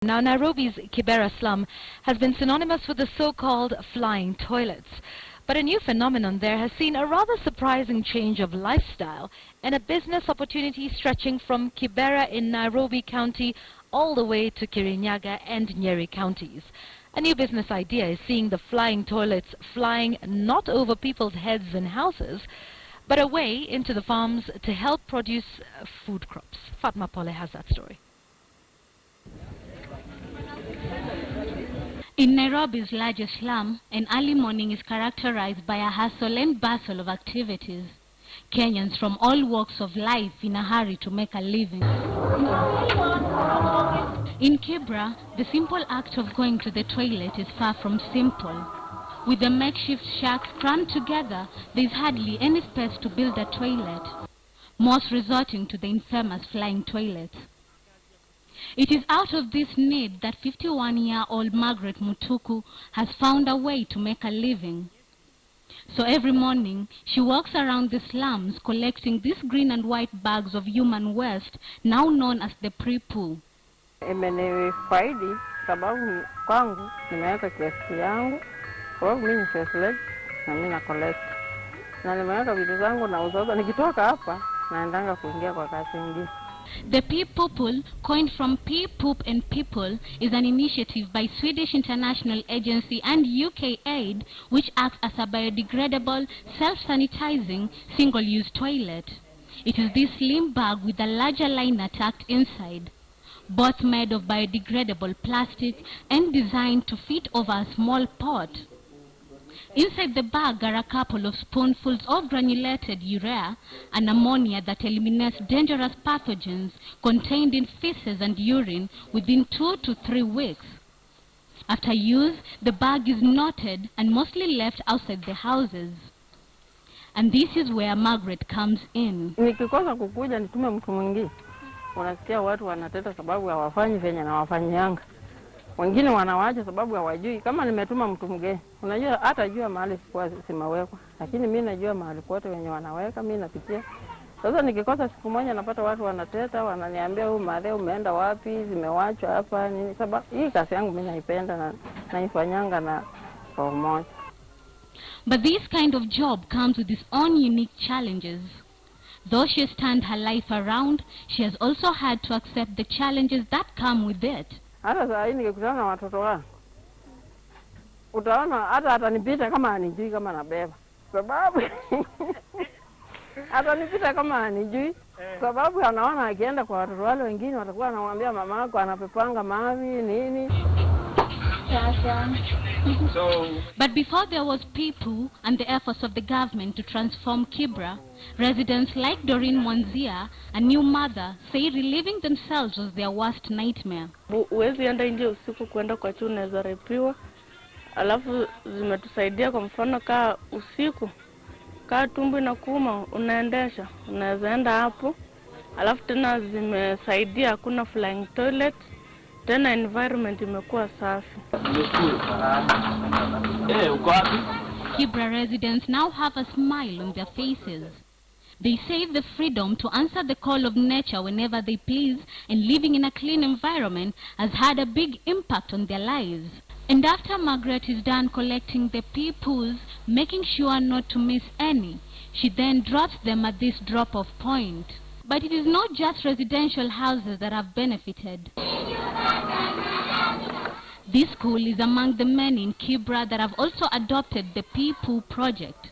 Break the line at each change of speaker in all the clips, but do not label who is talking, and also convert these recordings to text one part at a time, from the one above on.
Now, Nairobi's Kibera slum has been synonymous with the so-called flying toilets. But a new phenomenon there has seen a rather surprising change of lifestyle and a business opportunity stretching from Kibera in Nairobi County all the way to Kirinyaga and Nyeri counties. A new business idea is seeing the flying toilets flying not over people's heads and houses, but away into the farms to help produce food crops. Fatma Pole has that story.
In Nairobi's largest slum, an early morning is characterized by a hustle and bustle of activities. Kenyans from all walks of life in a hurry to make a living. In Kibra, the simple act of going to the toilet is far from simple. With the makeshift shacks crammed together, there is hardly any space to build a toilet, most resorting to the infamous flying toilets. It is out of this need that 51-year-old Margaret Mutuku has found a way to make a living. So every morning, she walks around the slums collecting these green and white bags of human waste, now known as the pre-poo.
Imenifaidi sababu kwangu nimeweka kiasi yangu, sababu mimi ni faceless na mimi na collect. Na nimeweka vitu zangu na uzoza nikitoka hapa naendanga kuingia kwa kazi nyingine.
The Pee Pool, coined from Pee Poop and People, is an initiative by Swedish International Agency and UK Aid, which acts as a biodegradable, self-sanitizing, single-use toilet. It is this slim bag with a larger liner tucked inside, both made of biodegradable plastic and designed to fit over a small pot. Inside the bag are a couple of spoonfuls of granulated urea, an ammonia that eliminates dangerous pathogens contained in feces and urine within 2 to 3 weeks. After use, the bag is knotted and mostly left outside the houses. And this is where Margaret comes in.
Nikikosa kukuja nitume mtu mwingine. Unasikia watu wanateta sababu hawafanyi venye na wafanyanga. Wengine wanawaacha sababu hawajui. Kama nimetuma mtu mgeni, unajua hata jua mahali kwa simawekwa, lakini mimi najua mahali pote wenye wanaweka, mimi napitia. Sasa nikikosa siku moja napata watu wanateta, wananiambia huyu madhe umeenda wapi, zimewachwa hapa nini. Sababu hii kazi yangu mimi naipenda na naifanyanga na kwa moyo.
But this kind of job comes with its own unique challenges. Though she has turned her life around, she has also had to accept the challenges that come with it.
Hata saa hii nikikutana na watoto wangu, utaona hata atanipita kama anijui kama nabeba. Sababu atanipita kama anijui, sababu anaona akienda kwa watoto wale wengine watakuwa anamwambia mama yako anapepanga mavi nini.
But before there was people and the efforts of the government to transform Kibra, residents like Doreen Mwanzia, a new mother, say relieving themselves was their worst nightmare.
Uwezi enda nje usiku kwenda kwa chuo unaweza repiwa. Alafu zimetusaidia kwa mfano kaa usiku, kaa tumbo inakuuma unaendesha, unaweza enda hapo. Alafu tena zimesaidia hakuna flying toilet. Tena environment imekuwa safi.
Kibra residents now have a smile on their faces. They say the freedom to answer the call of nature whenever they please and living in a clean environment has had a big impact on their lives. And after Margaret is done collecting the pee poos, making sure not to miss any, she then drops them at this drop-off point. But it is not just residential houses that have benefited. This school is among the many in Kibra that have also adopted the Pee Poo project.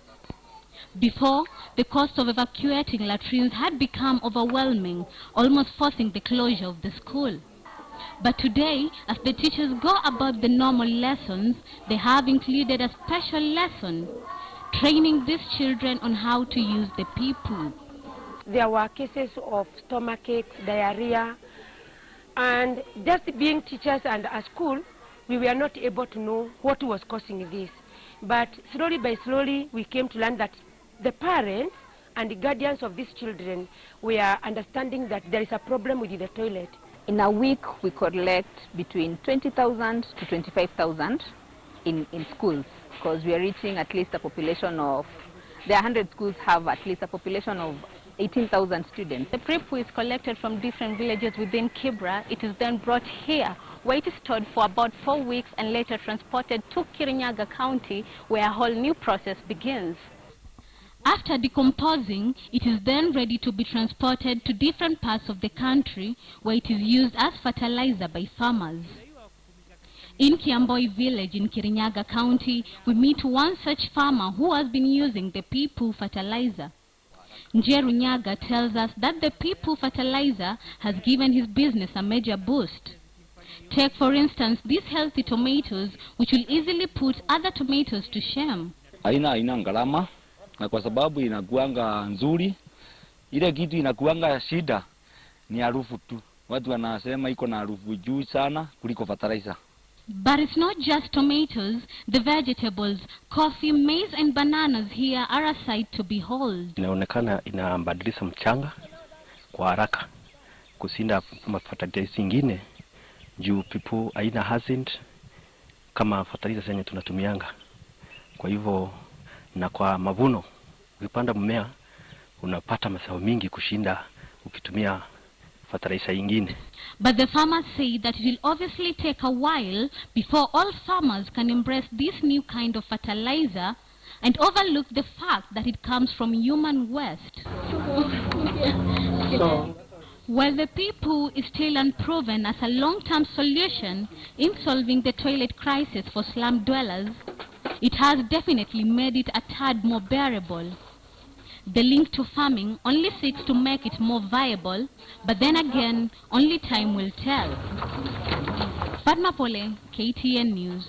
Before, the cost of evacuating latrines had become overwhelming, almost forcing the closure of the school. But today, as the teachers go about the normal lessons, they have included a special lesson, training these children on how to use the Pee Poo.
There were cases of stomachache, diarrhea, and just being teachers and at school, we were not able to know what was causing this. But slowly by slowly, we came to learn that the parents and the guardians of these children were understanding that there is a problem with the toilet.
In a week, we collect between 20,000 to 25,000 in schools, because we are reaching at least a population of, there are 100 schools have at least a population of 18,000 students.
The pre-poo is collected from different villages within Kibra. It is then brought here, where it is stored for about 4 weeks and later transported to Kirinyaga County, where a whole new process begins.
After decomposing, it is then ready to be transported to different parts of the country, where it is used as fertilizer by farmers. In Kiamboi village in Kirinyaga County, we meet one such farmer who has been using the pea-poo fertilizer. Njeru Nyaga tells us that the pea-poo fertilizer has given his business a major boost. Take for instance these healthy tomatoes, which will easily put other tomatoes to shame.
Haina gharama, na kwa sababu inakuanga nzuri, ile kitu inakuanga shida ni harufu tu. Watu wanasema iko na harufu juu sana kuliko fertilizer.
But it's not just tomatoes. The vegetables, coffee, maize and bananas here are a sight to behold.
Inaonekana inabadilisha mchanga kwa haraka kusinda fertilizer zingine juu pipo haina hazard kama fertilizer zenye tunatumianga. Kwa hivyo na kwa mavuno, ukipanda mmea unapata mazao mingi kushinda ukitumia fertilizer ingine.
But the farmers say that it will obviously take a while before all farmers can embrace this new kind of fertilizer and overlook the fact that it comes from human waste. While the pea-poo is still unproven as a long-term solution in solving the toilet crisis for slum dwellers, it has definitely made it a tad more bearable. The link to farming only seeks to make it more viable, but then again, only time will tell. Padma Pole, KTN News.